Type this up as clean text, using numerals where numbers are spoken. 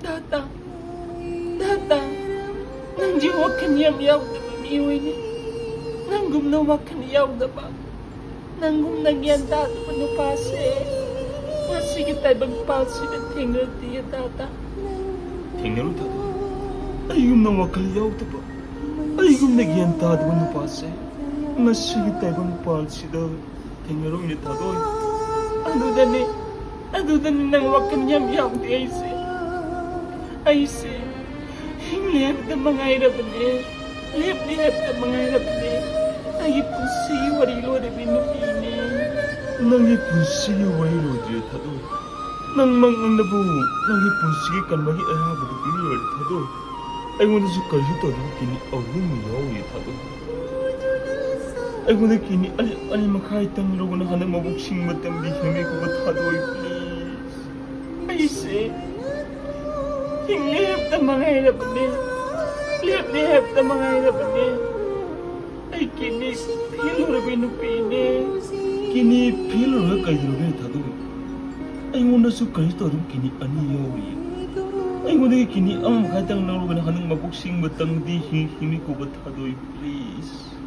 Data, data, nang jiwa kanyam yaw da ba miyoy ni, nang gumnawa kanyaw da ba, nang gumnagyan data manupase, nga sige tayo bagpalsi na tinggal diya data. Tinggal data, ay gumnawa kanyaw da ba, ay gumnagyan data manupase, nga sige tayo bagpalsi na tinggal ni tadoy. Ano dani nang wakanyam yaw di ay si, hinglihap da mga hirap ni, lihap da mga hirap ni, ay pusi warilo da binupini. Nang ipunsi warilo di tadoy, nang mangang nabu, nang ipunsi kan magi ayaba da binilo di tadoy, ay wala sa kayo tadoy kini awin mo yaw di tadoy. Ay wala kini makahitang lawa na ka na mabuksing matang di hingi ko ba tadoy, please. Ay si, hinglihap da mga hirap ni, lihap da mga hirap ni, ay kini pilo da binupini. Kini pilo na kayo na tadoy, ay wala sa kayo tadoy kini ani yaw di. Ay wala kini makahitang lawa na ka na mabuksing matang di hingi ko ba tadoy, please.